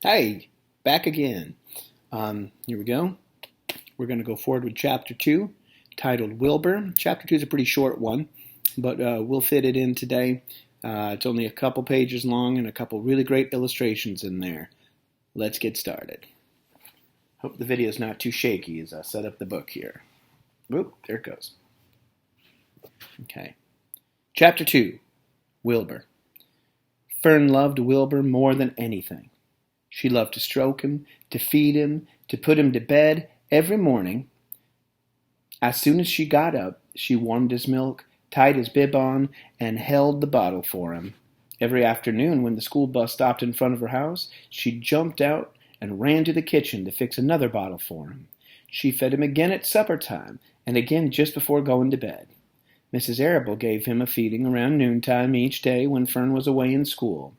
Hey, back again. Here we go. We're going to go forward with Chapter 2, titled Wilbur. Chapter 2 is a pretty short one, but we'll fit it in today. It's only a couple pages long and a couple really great illustrations in there. Let's get started. Hope the video is not too shaky as I set up the book here. Whoop, there it goes. Okay. Chapter 2, Wilbur. Fern loved Wilbur more than anything. She loved to stroke him, to feed him, to put him to bed every morning. As soon as she got up, she warmed his milk, tied his bib on, and held the bottle for him. Every afternoon, when the school bus stopped in front of her house, she jumped out and ran to the kitchen to fix another bottle for him. She fed him again at supper time, and again just before going to bed. Mrs. Arable gave him a feeding around noontime each day when Fern was away in school.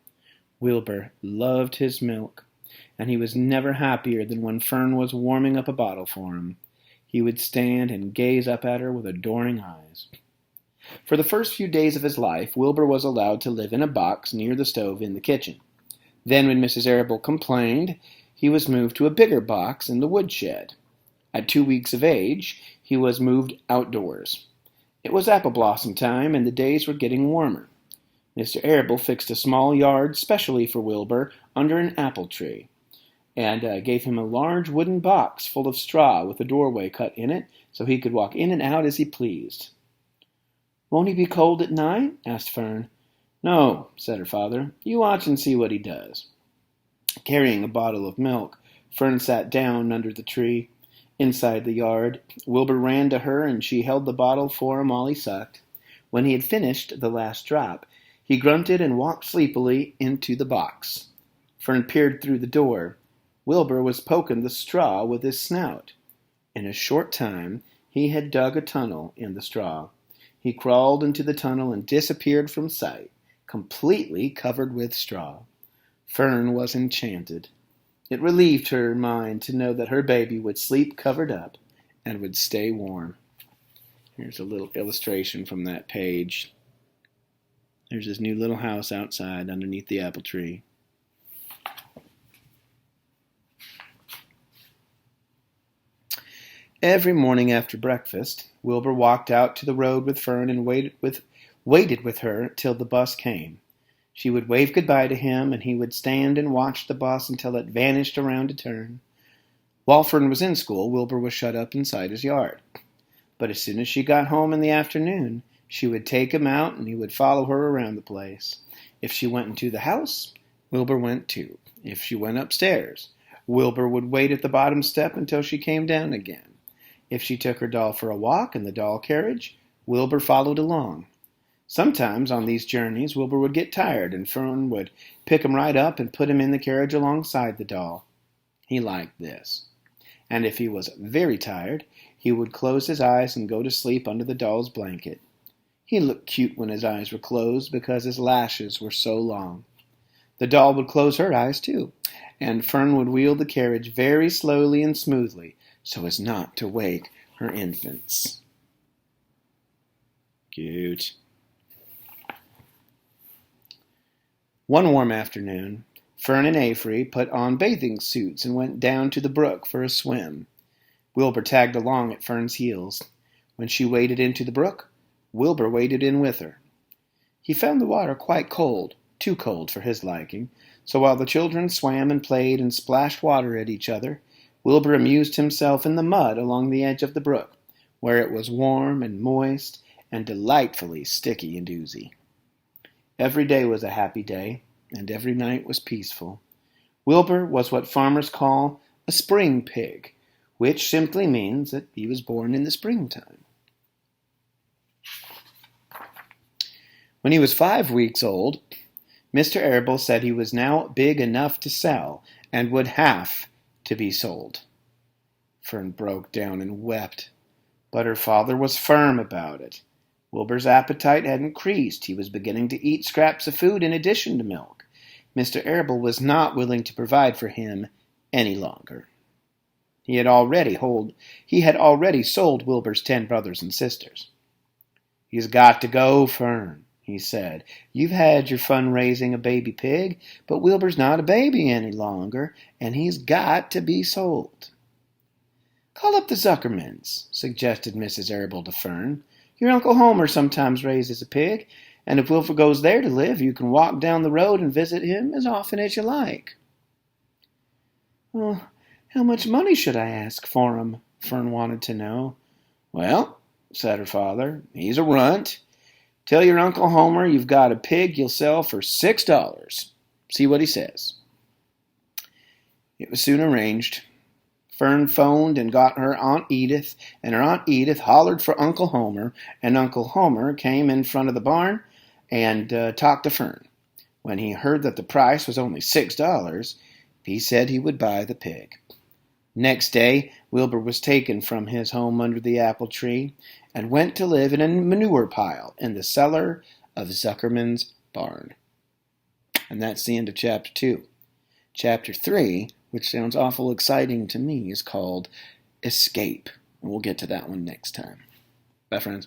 Wilbur loved his milk, and he was never happier than when Fern was warming up a bottle for him. He would stand and gaze up at her with adoring eyes. For the first few days of his life, Wilbur was allowed to live in a box near the stove in the kitchen. Then, when Mrs. Arable complained, he was moved to a bigger box in the woodshed. At 2 weeks of age, he was moved outdoors. It was apple blossom time, and the days were getting warmer. Mr. Arable fixed a small yard specially for Wilbur under an apple tree, and gave him a large wooden box full of straw with a doorway cut in it so he could walk in and out as he pleased. "Won't he be cold at night?" asked Fern. "No," said her father. "You watch and see what he does." Carrying a bottle of milk, Fern sat down under the tree. Inside the yard, Wilbur ran to her, and she held the bottle for him while he sucked. When he had finished the last drop, he grunted and walked sleepily into the box. Fern peered through the door. Wilbur was poking the straw with his snout. In a short time, he had dug a tunnel in the straw. He crawled into the tunnel and disappeared from sight, completely covered with straw. Fern was enchanted. It relieved her mind to know that her baby would sleep covered up and would stay warm. Here's a little illustration from that page. There's his new little house outside underneath the apple tree. Every morning after breakfast, Wilbur walked out to the road with Fern and waited with her till the bus came. She would wave goodbye to him, and he would stand and watch the bus until it vanished around a turn. While Fern was in school, Wilbur was shut up inside his yard. But as soon as she got home in the afternoon, she would take him out, and he would follow her around the place. If she went into the house, Wilbur went too. If she went upstairs, Wilbur would wait at the bottom step until she came down again. If she took her doll for a walk in the doll carriage, Wilbur followed along. Sometimes on these journeys, Wilbur would get tired, and Fern would pick him right up and put him in the carriage alongside the doll. He liked this. And if he was very tired, he would close his eyes and go to sleep under the doll's blanket. He looked cute when his eyes were closed because his lashes were so long. The doll would close her eyes too, and Fern would wheel the carriage very slowly and smoothly so as not to wake her infants. Cute. One warm afternoon, Fern and Avery put on bathing suits and went down to the brook for a swim. Wilbur tagged along at Fern's heels. When she waded into the brook, Wilbur waded in with her. He found the water quite cold, too cold for his liking, so while the children swam and played and splashed water at each other, Wilbur amused himself in the mud along the edge of the brook, where it was warm and moist and delightfully sticky and oozy. Every day was a happy day, and every night was peaceful. Wilbur was what farmers call a spring pig, which simply means that he was born in the springtime. When he was 5 weeks old, Mr. Arable said he was now big enough to sell and would have to be sold. Fern broke down and wept, but her father was firm about it. Wilbur's appetite had increased. He was beginning to eat scraps of food in addition to milk. Mr. Arable was not willing to provide for him any longer. He had already sold Wilbur's 10 brothers and sisters. "He's got to go, Fern," he said. "You've had your fun raising a baby pig, but Wilbur's not a baby any longer, and he's got to be sold." "Call up the Zuckermans," suggested Mrs. Arable to Fern. "Your Uncle Homer sometimes raises a pig, and if Wilbur goes there to live, you can walk down the road and visit him as often as you like." "Well, how much money should I ask for him?" Fern wanted to know. "Well," said her father, "he's a runt. Tell your Uncle Homer you've got a pig you'll sell for $6. See what he says." It was soon arranged. Fern phoned and got her Aunt Edith, and her Aunt Edith hollered for Uncle Homer, and Uncle Homer came in front of the barn and talked to Fern. When he heard that the price was only $6, he said he would buy the pig. Next day, Wilbur was taken from his home under the apple tree and went to live in a manure pile in the cellar of Zuckerman's barn. And that's the end of Chapter 2. Chapter 3, which sounds awful exciting to me, is called Escape. And we'll get to that one next time. Bye, friends.